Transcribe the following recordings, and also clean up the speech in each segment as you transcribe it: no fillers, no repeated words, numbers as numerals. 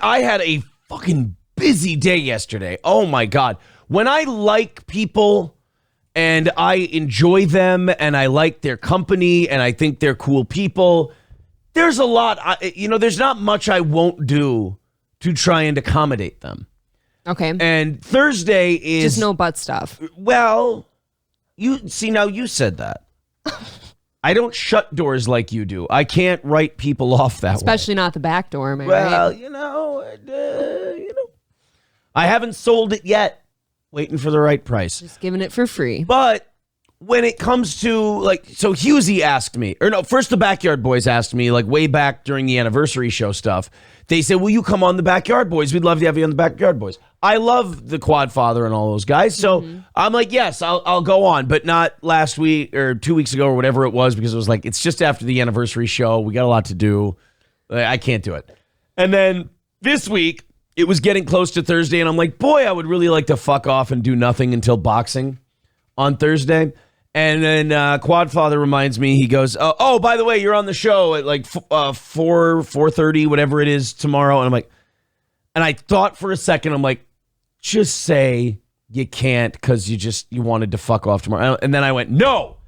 I had a fucking busy day yesterday. Oh my God. When I like people and I enjoy them and I like their company and I think they're cool people, there's a lot, there's not much I won't do to try and accommodate them. Okay. And Thursday is... Just no butt stuff. Well, now you said that. I don't shut doors like you do. I can't write people off that way. Especially not the back door, am I right? Well, I haven't sold it yet. Waiting for the right price. Just giving it for free. But when it comes to, so Hughesy asked me, first the Backyard Boys asked me, way back during the anniversary show stuff. They said, will you come on the Backyard Boys? We'd love to have you on the Backyard Boys. I love the Quad Father and all those guys. So I'm like, yes, I'll go on, but not last week or 2 weeks ago or whatever it was, because it was it's just after the anniversary show. We got a lot to do. I can't do it. And then this week, it was getting close to Thursday, and I'm like, boy, I would really like to fuck off and do nothing until boxing on Thursday. And then Quadfather reminds me, he goes, oh, by the way, you're on the show at 4:30, whatever it is tomorrow. And I'm like, and I thought for a second, I'm like, just say you can't because you wanted to fuck off tomorrow. And then I went, no,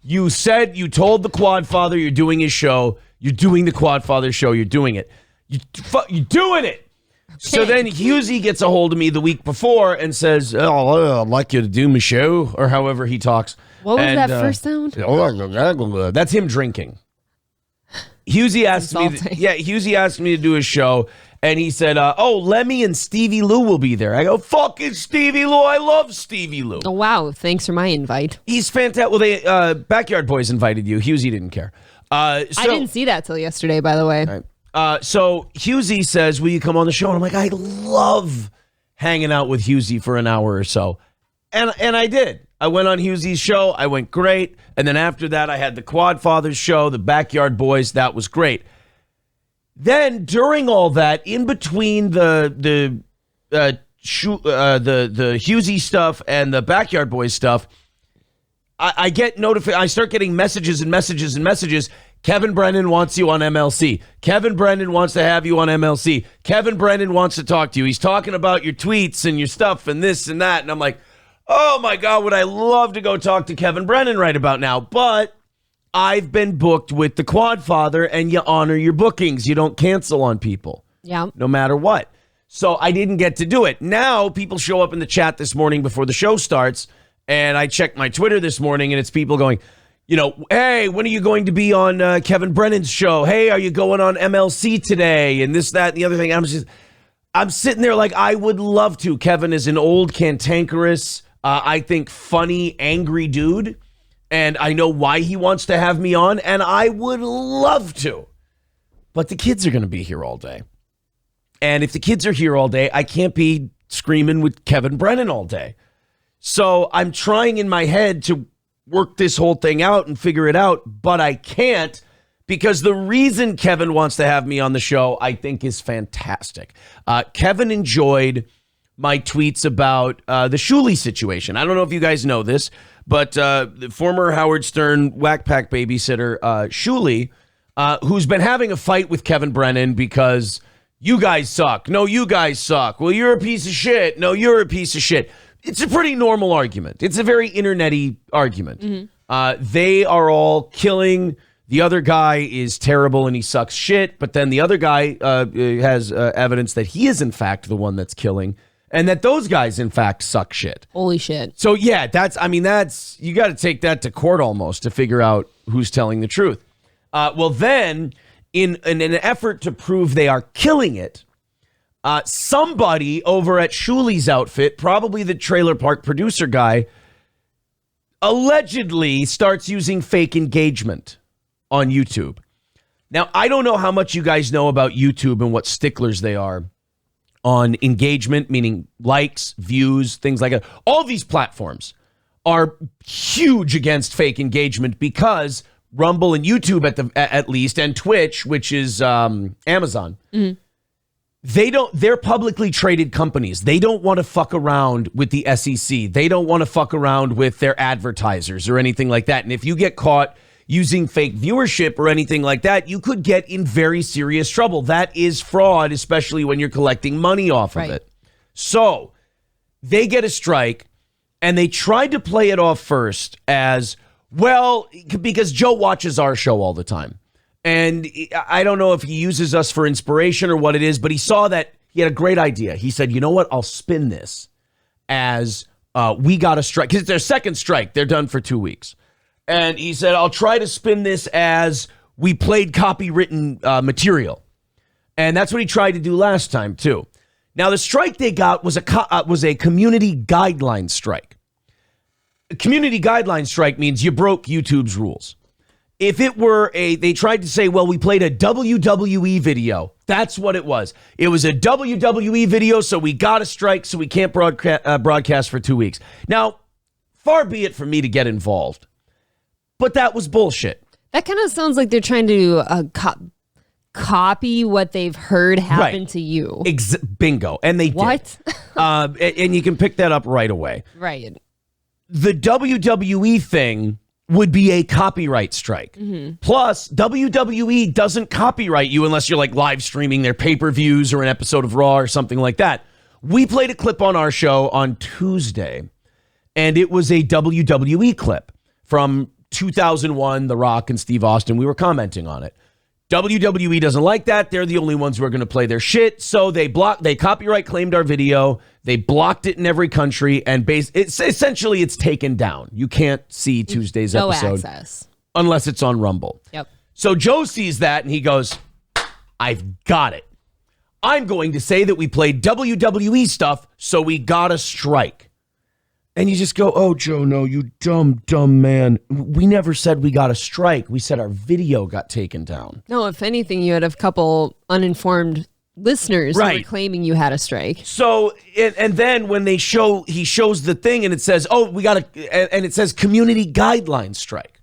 you told the Quadfather you're doing his show. You're doing the Quadfather show. You're doing it. You're doing it. So then Hughesy gets a hold of me the week before and says, oh, I'd like you to do my show, or however he talks. What was that first sound? That's him drinking. Hughesy asked me to do a show, and he said, Lemmy and Stevie Lou will be there. I go, fucking Stevie Lou. I love Stevie Lou. Oh, wow. Thanks for my invite. He's fantastic. Well, they Backyard Boys invited you. Hughesy didn't care. I didn't see that till yesterday, by the way. Right. So Hughesy says, will you come on the show? And I'm like, I love hanging out with Hughesy for an hour or so. And I did. I went on Hughesy's show. I went great. And then after that, I had the Quad Fathers show, the Backyard Boys. That was great. Then during all that, in between the Hughesy stuff and the Backyard Boys stuff, I get notified. I start getting messages and messages and messages. Kevin Brennan wants you on MLC. Kevin Brennan wants to have you on MLC. Kevin Brennan wants to talk to you. He's talking about your tweets and your stuff and this and that. And I'm like, oh my God, would I love to go talk to Kevin Brennan right about now. But I've been booked with the Quad Father, and you honor your bookings. You don't cancel on people. Yeah. No matter what. So I didn't get to do it. Now people show up in the chat this morning before the show starts, and I checked my Twitter this morning, and it's people going, hey, when are you going to be on Kevin Brennan's show? Hey, are you going on MLC today? And this, that, and the other thing. I'm sitting there like, I would love to. Kevin is an old, cantankerous, I think funny, angry dude. And I know why he wants to have me on, and I would love to. But the kids are going to be here all day. And if the kids are here all day, I can't be screaming with Kevin Brennan all day. So I'm trying in my head to work this whole thing out and figure it out, but I can't, because the reason Kevin wants to have me on the show, I think, is fantastic. Kevin enjoyed my tweets about the Shuli situation. I don't know if you guys know this, but the former Howard Stern whack pack babysitter, Shuli, who's been having a fight with Kevin Brennan because you guys suck. No, you guys suck. Well, you're a piece of shit. No, you're a piece of shit. It's a pretty normal argument. It's a very internet-y argument. Mm-hmm. They are all killing. The other guy is terrible and he sucks shit. But then the other guy has evidence that he is, in fact, the one that's killing. And that those guys, in fact, suck shit. Holy shit. So, yeah, that's you got to take that to court almost to figure out who's telling the truth. Well, then, in an effort to prove they are killing it, somebody over at Shuli's outfit, probably the trailer park producer guy, allegedly starts using fake engagement on YouTube. Now, I don't know how much you guys know about YouTube and what sticklers they are on engagement, meaning likes, views, things like that. All these platforms are huge against fake engagement because Rumble and YouTube at least, and Twitch, which is Amazon, they're publicly traded companies. They don't want to fuck around with the SEC. They don't want to fuck around with their advertisers or anything like that. And if you get caught using fake viewership or anything like that, you could get in very serious trouble. That is fraud, especially when you're collecting money off of it. So they get a strike, and they tried to play it off first as, well, because Joe watches our show all the time. And I don't know if he uses us for inspiration or what it is, but he saw that he had a great idea. He said, you know what? I'll spin this as we got a strike. Because it's their second strike. They're done for 2 weeks. And he said, I'll try to spin this as we played copywritten material. And that's what he tried to do last time, too. Now, the strike they got was a community guideline strike. A community guideline strike means you broke YouTube's rules. If it were they tried to say, well, we played a WWE video. That's what it was. It was a WWE video, so we got a strike, so we can't broadcast for 2 weeks. Now, far be it from me to get involved. But that was bullshit. That kind of sounds like they're trying to copy what they've heard happen to you. Bingo. And they did. And you can pick that up right away. Right. The WWE thing would be a copyright strike. Plus, WWE doesn't copyright you unless you're like live streaming their pay-per-views or an episode of Raw or something like that. We played a clip on our show on Tuesday, and it was a WWE clip from 2001, The Rock and Steve Austin. We were commenting on it. WWE doesn't like that. They're the only ones who are going to play their shit. So they copyright claimed our video. They blocked it in every country, and essentially it's taken down. You can't see Tuesday's episode access unless it's on Rumble. Yep. So Joe sees that and he goes, I've got it. I'm going to say that we played WWE stuff, so we got a strike. And you just go, oh, Joe, no, you dumb man. We never said we got a strike. We said our video got taken down. No, if anything, you had a couple uninformed listeners who were claiming you had a strike. So, and then when he shows the thing and it says, oh, and it says community guidelines strike.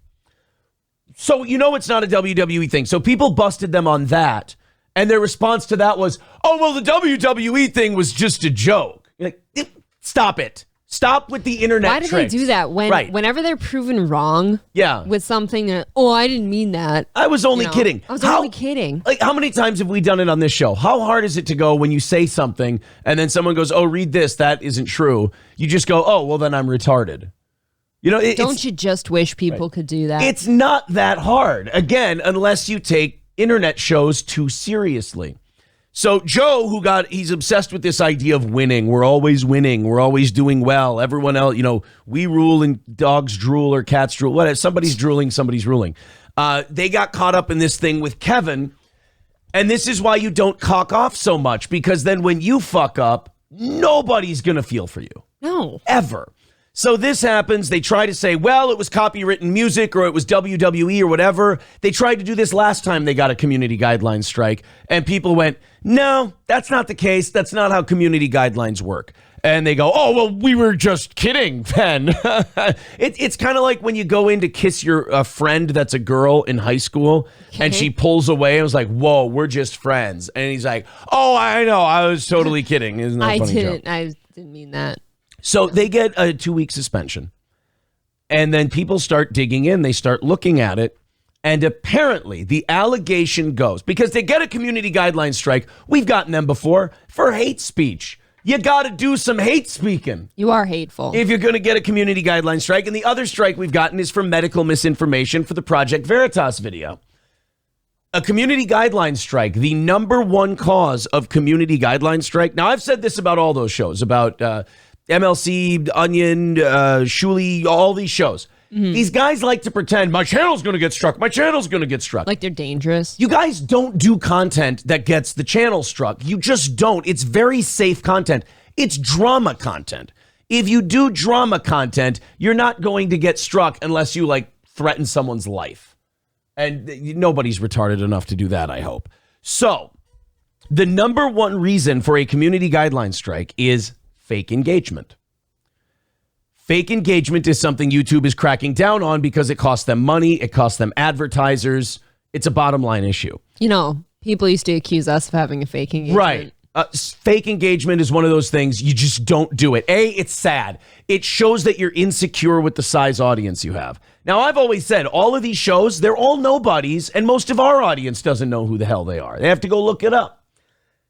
So, it's not a WWE thing. So people busted them on that. And their response to that was, oh, well, the WWE thing was just a joke. You're like, stop it. Stop with the internet Why do tricks. they do that? Whenever they're proven wrong with something, I didn't mean that. I was only kidding. I was only kidding. Like, how many times have we done it on this show? How hard is it to go when you say something and then someone goes, oh, read this, that isn't true. You just go, oh, well, then I'm retarded. Don't you just wish people could do that? It's not that hard. Again, unless you take internet shows too seriously. So Joe, he's obsessed with this idea of winning. We're always winning. We're always doing well. Everyone else, we rule and dogs drool or cats drool. Whatever. Somebody's drooling, somebody's ruling. They got caught up in this thing with Kevin. And this is why you don't cock off so much, because then when you fuck up, nobody's going to feel for you. No. Ever. So this happens. They try to say, well, it was copywritten music or it was WWE or whatever. They tried to do this last time they got a community guidelines strike. And people went, no, that's not the case. That's not how community guidelines work. And they go, oh, well, we were just kidding, Ben. It's kind of like when you go in to kiss your friend that's a girl in high school and she pulls away and was like, whoa, we're just friends. And he's like, oh, I know. I was totally kidding. Isn't that funny joke? I didn't mean that. So they get a 2-week suspension, and then people start digging in. They start looking at it, and apparently the allegation goes, because they get a community guidelines strike, we've gotten them before, for hate speech. You got to do some hate speaking. You are hateful. If you're going to get a community guidelines strike, and the other strike we've gotten is for medical misinformation for the Project Veritas video. A community guidelines strike, the number one cause of community guidelines strike. Now, I've said this about all those shows, about MLC, Onion, Shuli, all these shows. These guys like to pretend my channel's going to get struck. My channel's going to get struck. Like they're dangerous. You guys don't do content that gets the channel struck. You just don't. It's very safe content. It's drama content. If you do drama content, you're not going to get struck unless you threaten someone's life. And nobody's retarded enough to do that, I hope. So the number one reason for a community guidelines strike is fake engagement. Fake engagement is something YouTube is cracking down on because it costs them money. It costs them advertisers. It's a bottom line issue. People used to accuse us of having a fake engagement. Right. Fake engagement is one of those things you just don't do it. It's sad. It shows that you're insecure with the size audience you have. Now, I've always said all of these shows, they're all nobodies, and most of our audience doesn't know who the hell they are. They have to go look it up.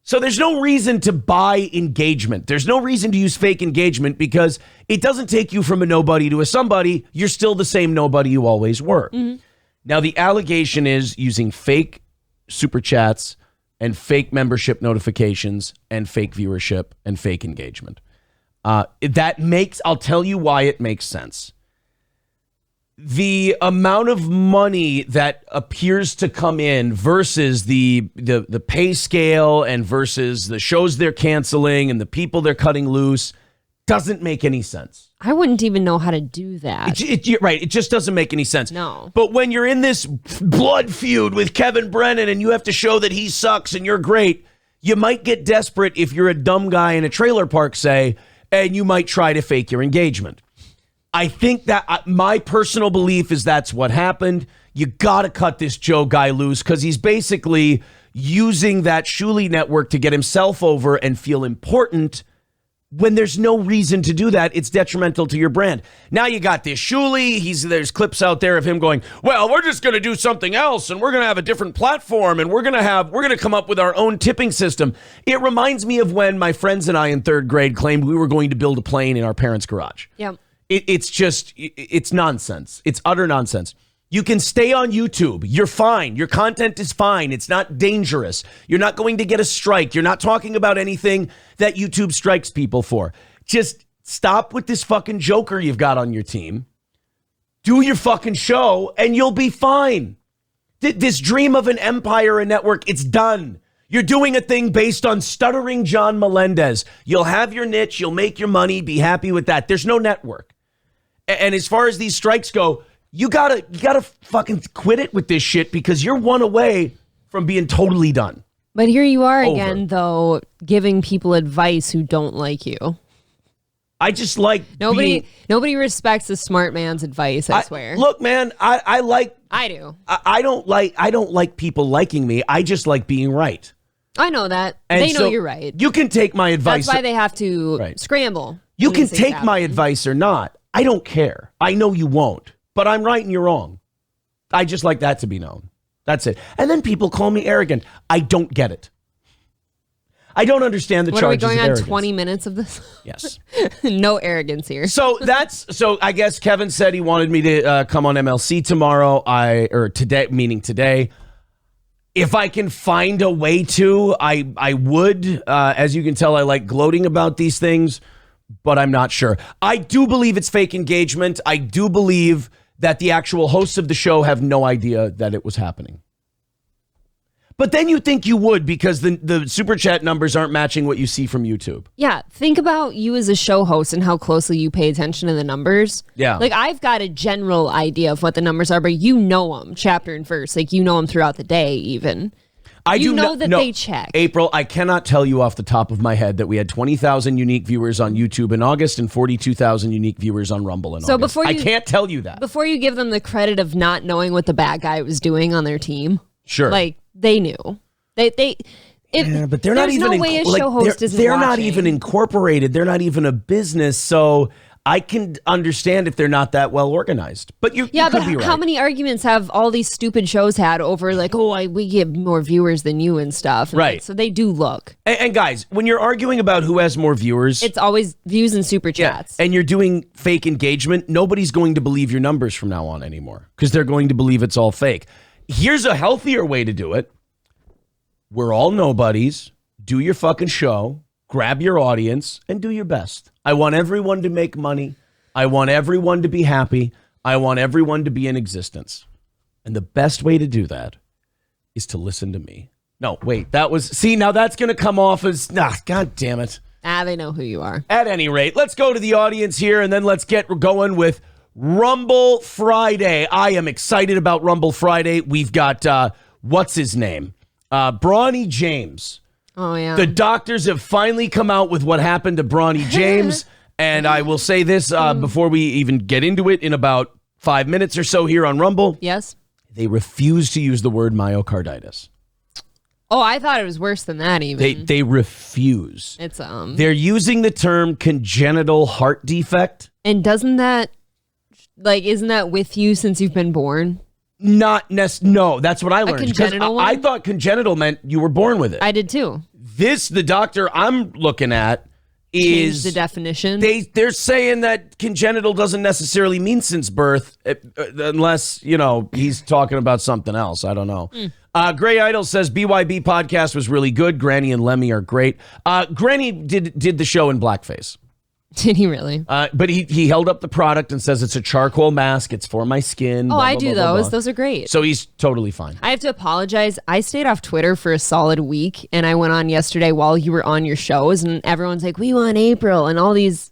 So there's no reason to buy engagement. There's no reason to use fake engagement because it doesn't take you from a nobody to a somebody. You're still the same nobody you always were. Mm-hmm. Now, the allegation is using fake super chats and fake membership notifications and fake viewership and fake engagement. I'll tell you why it makes sense. The amount of money that appears to come in versus the pay scale and versus the shows they're canceling and the people they're cutting loose doesn't make any sense. I wouldn't even know how to do that. You're right. It just doesn't make any sense. No. But when you're in this blood feud with Kevin Brennan and you have to show that he sucks and you're great, you might get desperate if you're a dumb guy in a trailer park, say, and you might try to fake your engagement. I think that my personal belief is that's what happened. You got to cut this Joe guy loose because he's basically using that Shuli network to get himself over and feel important when there's no reason to do that. It's detrimental to your brand. Now you got this Shuli. There's clips out there of him going, well, we're just going to do something else and we're going to have a different platform and we're going to come up with our own tipping system. It reminds me of when my friends and I in third grade claimed we were going to build a plane in our parents' garage. Yeah. It's nonsense. It's utter nonsense. You can stay on YouTube. You're fine. Your content is fine. It's not dangerous. You're not going to get a strike. You're not talking about anything that YouTube strikes people for. Just stop with this fucking joker you've got on your team. Do your fucking show and you'll be fine. This dream of an empire, a network, it's done. You're doing a thing based on stuttering John Melendez. You'll have your niche. You'll make your money. Be happy with that. There's no network. And as far as these strikes go, you gotta fucking quit it with this shit because you're one away from being totally done. But here you are again, though, giving people advice who don't like you. I just like nobody respects a smart man's advice. I swear. Look, man, I do. I don't like people liking me. I just like being right. I know that. And they know you're right. You can take my advice. That's why they have to scramble. You can take my advice or not. I don't care. I know you won't, but I'm right and you're wrong. I just like that to be known. That's it. And then people call me arrogant. I don't get it. I don't understand the charges of arrogance. What, are we going on 20 minutes of this? Yes. No arrogance here. So I guess Kevin said he wanted me to come on MLC tomorrow. Today. If I can find a way to, I would. As you can tell, I like gloating about these things, but I'm not sure. I do believe it's fake engagement. I do believe that the actual hosts of the show have no idea that it was happening. But then you think you would because the super chat numbers aren't matching what you see from YouTube. Yeah. Think about you as a show host and how closely you pay attention to the numbers. Yeah. Like, I've got a general idea of what the numbers are, but you know them chapter and verse. Like, you know them throughout the day even. You know that they check. April, I cannot tell you off the top of my head that we had 20,000 unique viewers on YouTube in August and 42,000 unique viewers on Rumble in August. I can't tell you that. Before you give them the credit of not knowing what the bad guy was doing on their team. Sure. Like, they knew. But they're not even. No way a show host isn't They're watching. not even incorporated. They're not even a business. So I can understand if they're not that well organized. But you could be right. How many arguments have all these stupid shows had over like, we get more viewers than you and stuff? And right. Like, so they do look. And guys, when you're arguing about who has more viewers, it's always views and super chats. And you're doing fake engagement. Nobody's going to believe your numbers from now on anymore because they're going to believe it's all fake. Here's a healthier way to do it. We're all nobodies. Do your fucking show. Grab your audience and do your best. I want everyone to make money. I want everyone to be happy. I want everyone to be in existence. And the best way to do that is to listen to me. No, wait, now that's going to come off as, God damn it. They know who you are. At any rate, let's go to the audience here and then let's get going with Rumble Friday. I am excited about Rumble Friday. We've got, what's his name? Bronny James. Oh, yeah. The doctors have finally come out with what happened to Bronny James. And I will say this before we even get into it in about 5 minutes or so here on Rumble. Yes. They refuse to use the word myocarditis. Oh, I thought it was worse than that even. They refuse. It's They're using the term congenital heart defect. And doesn't that, isn't that with you since you've been born? Not no, that's what I learned. A congenital one? I thought congenital meant you were born with it. I did too. The doctor I'm looking at is the definition. They're saying that congenital doesn't necessarily mean since birth, unless he's talking about something else. I don't know. Gray Idol says BYB podcast was really good. Granny and Lemmy are great. Granny did the show in blackface. Did he really? But he held up the product and says it's a charcoal mask. It's for my skin. Oh, I do those. Those are great. So he's totally fine. I have to apologize. I stayed off Twitter for a solid week, and I went on yesterday while you were on your shows, and everyone's like, we want April, and all these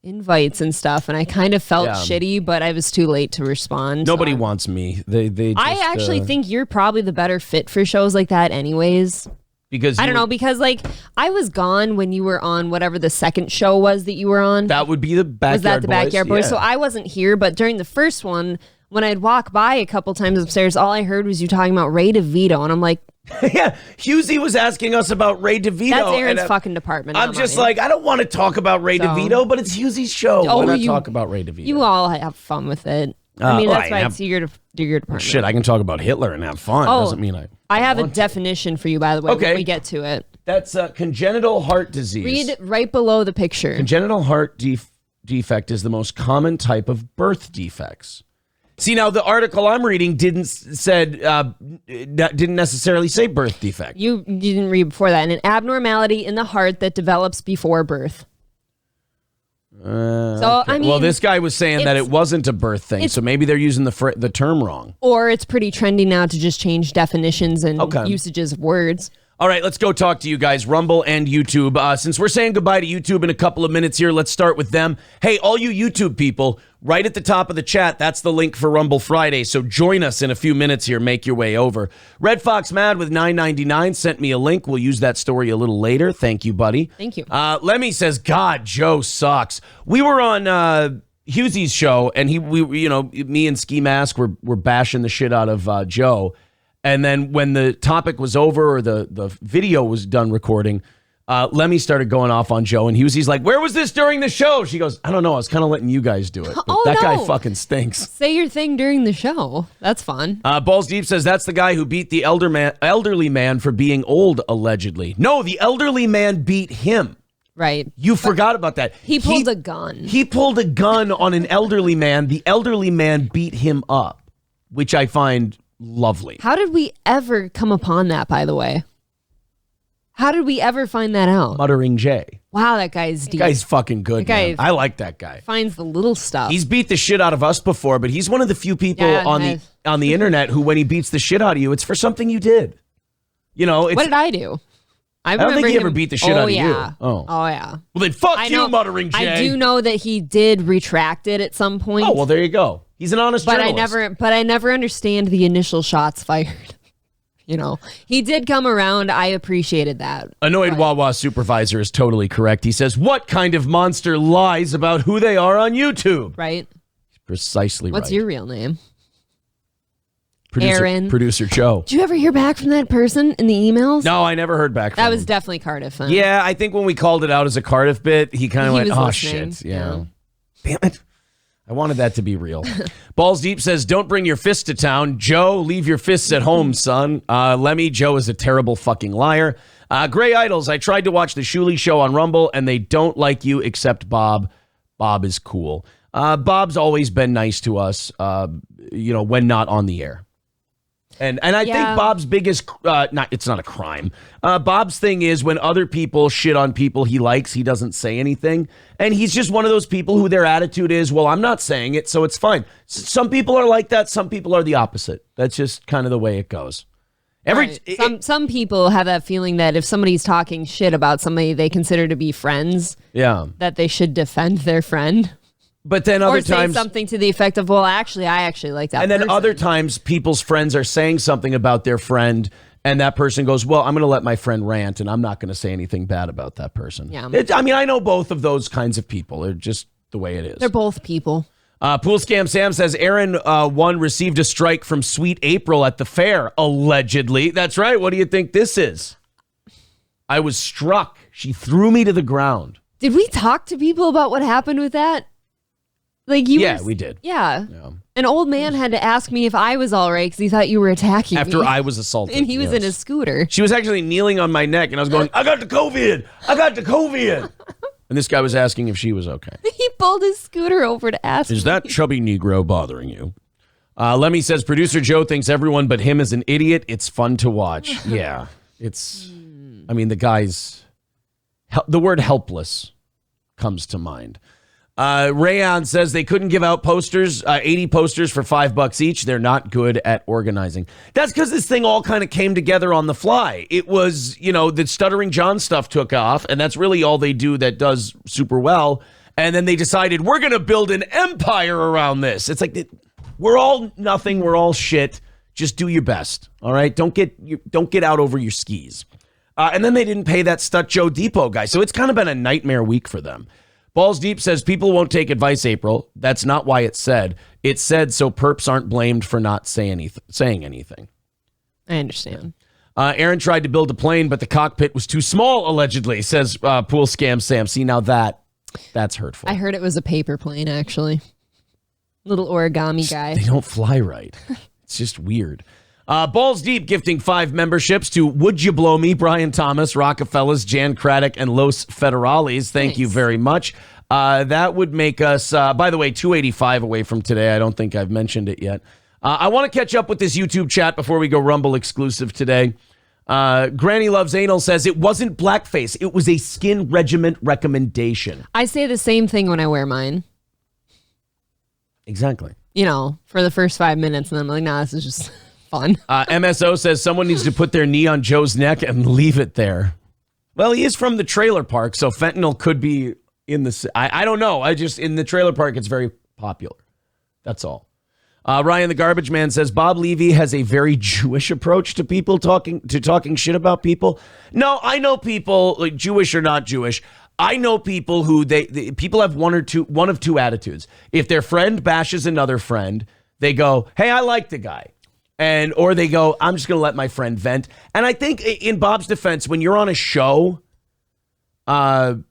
invites and stuff, and I kind of felt shitty, but I was too late to respond. Nobody wants me. They just, I actually think you're probably the better fit for shows like that anyways. Because I don't know, because I was gone when you were on whatever the second show was that you were on. That would be the Backyard Boys. Was that the Backyard Boys? Yeah. So I wasn't here, but during the first one, when I'd walk by a couple times upstairs, all I heard was you talking about Ray DeVito, and I'm like, yeah, Husey was asking us about Ray DeVito. That's Aaron's fucking department. I'm just like, I don't want to talk about Ray DeVito, but it's Husey's show. Why not talk about Ray DeVito? You all have fun with it. I mean, that's why it's your department. Shit, I can talk about Hitler and have fun. Doesn't mean I have a definition for you, by the way, when we get to it. That's congenital heart disease. Read right below the picture. Congenital heart defect is the most common type of birth defects. See, now the article I'm reading didn't necessarily say birth defect. You didn't read before that. An abnormality in the heart that develops before birth. Okay. I mean, well, this guy was saying that it wasn't a birth thing, so maybe they're using the term wrong. Or it's pretty trendy now to just change definitions and usages of words. All right, let's go talk to you guys, Rumble and YouTube. Since we're saying goodbye to YouTube in a couple of minutes here, let's start with them. Hey, all you YouTube people, right at the top of the chat, that's the link for Rumble Friday. So join us in a few minutes here. Make your way over. Red Fox Mad with $9.99 sent me a link. We'll use that story a little later. Thank you, buddy. Thank you. Lemmy says, God, Joe sucks. We were on Husey's show, and me and Ski Mask were bashing the shit out of Joe. And then when the topic was over or the video was done recording, Lemmy started going off on Joe, and he's like, where was this during the show? She goes, I don't know. I was kind of letting you guys do it. But that guy fucking stinks. Say your thing during the show. That's fun. Balls Deep says that's the guy who beat the elderly man for being old, allegedly. No, the elderly man beat him. Right. You forgot about that. He pulled a gun. He pulled a gun on an elderly man. The elderly man beat him up, which I find lovely. How did we ever come upon that, by the way? How did we ever find that out? Muttering Jay. Wow, that guy's deep. That guy's fucking good, man. I like that guy. Finds the little stuff. He's beat the shit out of us before, but he's one of the few people on the internet who, when he beats the shit out of you, it's for something you did. What did I do? I don't think he ever beat the shit out of you. Oh, yeah. Well, then fuck you, Muttering Jay. I do know that he did retract it at some point. Oh, well, there you go. He's an honest journalist. But I never understand the initial shots fired. He did come around. I appreciated that. Annoyed Wawa supervisor is totally correct. He says, what kind of monster lies about who they are on YouTube? Right. Precisely right. What's your real name? Aaron. Producer Joe. Did you ever hear back from that person in the emails? No, I never heard back from him. That was definitely Cardiff. Then. Yeah, I think when we called it out as a Cardiff bit, he kind of went, oh, listening. Shit. Yeah. Damn it. I wanted that to be real. Balls Deep says, don't bring your fists to town. Joe, leave your fists at home, son. Lemmy, Joe is a terrible fucking liar. Gray Idols, I tried to watch the Shuli show on Rumble, and they don't like you except Bob. Bob is cool. Bob's always been nice to us, when not on the air. And I think Bob's biggest, it's not a crime. Bob's thing is when other people shit on people he likes, he doesn't say anything. And he's just one of those people who their attitude is, well, I'm not saying it, so it's fine. Some people are like that. Some people are the opposite. That's just kind of the way it goes. Some people have that feeling that if somebody's talking shit about somebody they consider to be friends, that they should defend their friend. But then other times, say something to the effect of, well, actually, I actually like that person. And then person. other times, people's friends are saying something about their friend, and that person goes, well, I'm going to let my friend rant, and I'm not going to say anything bad about that person. Yeah. I know both of those kinds of people. They're just the way it is. They're both people. Pool Scam Sam says Aaron one received a strike from Sweet April at the fair, allegedly. That's right. What do you think this is? I was struck. She threw me to the ground. Did we talk to people about what happened with that? We did. Yeah. An old man had to ask me if I was all right because he thought you were attacking me. After I was assaulted. And he was in a scooter. She was actually kneeling on my neck, and I was going, I got the COVID. I got the COVID. And this guy was asking if she was okay. He pulled his scooter over to ask Is that chubby Negro bothering you? Lemmy says, producer Joe thinks everyone but him is an idiot. It's fun to watch. Yeah. The guy's... The word helpless comes to mind. Rayon says they couldn't give out posters, 80 posters for $5 each. They're not good at organizing. That's because this thing all kind of came together on the fly. It was, the Stuttering John stuff took off, and that's really all they do that does super well. And then they decided, we're going to build an empire around this. It's like, we're all nothing. We're all shit. Just do your best. All right. Don't get out over your skis. And then they didn't pay that Stut Joe Depot guy. So it's kind of been a nightmare week for them. Balls Deep says people won't take advice, April. That's not why it's said. It's said so perps aren't blamed for not saying anything. I understand. Aaron tried to build a plane, but the cockpit was too small, allegedly, says Pool Scam Sam. See, now that's hurtful. I heard it was a paper plane, actually. Little origami guy. They don't fly right. It's just weird. Balls Deep gifting 5 memberships to Would You Blow Me, Brian Thomas, Rockefellers, Jan Craddock, and Los Federales. Thank you very much. That would make us, by the way, 285 away from today. I don't think I've mentioned it yet. I want to catch up with this YouTube chat before we go Rumble exclusive today. Granny Loves Anal says it wasn't blackface. It was a skin regiment recommendation. I say the same thing when I wear mine. Exactly. For the first 5 minutes, and then I'm like, nah, this is just... fun. MSO says someone needs to put their knee on Joe's neck and leave it there. Well, he is from the trailer park, so fentanyl could be in the... I don't know. In the trailer park, it's very popular. That's all. Ryan the Garbage Man says Bob Levy has a very Jewish approach to people talking shit about people. No, I know people, like Jewish or not Jewish. I know people who people have one of two attitudes. If their friend bashes another friend, they go, "Hey, I like the guy." Or they go, I'm just going to let my friend vent. And I think in Bob's defense, when you're on a show, when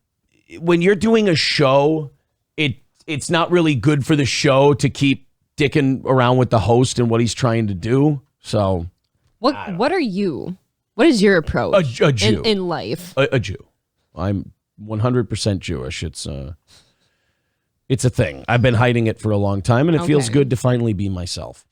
you're doing a show, it's not really good for the show to keep dicking around with the host and what he's trying to do. So what are you? What is your approach a Jew. In life? A Jew. I'm 100% Jewish. It's a thing. I've been hiding it for a long time, and it feels good to finally be myself.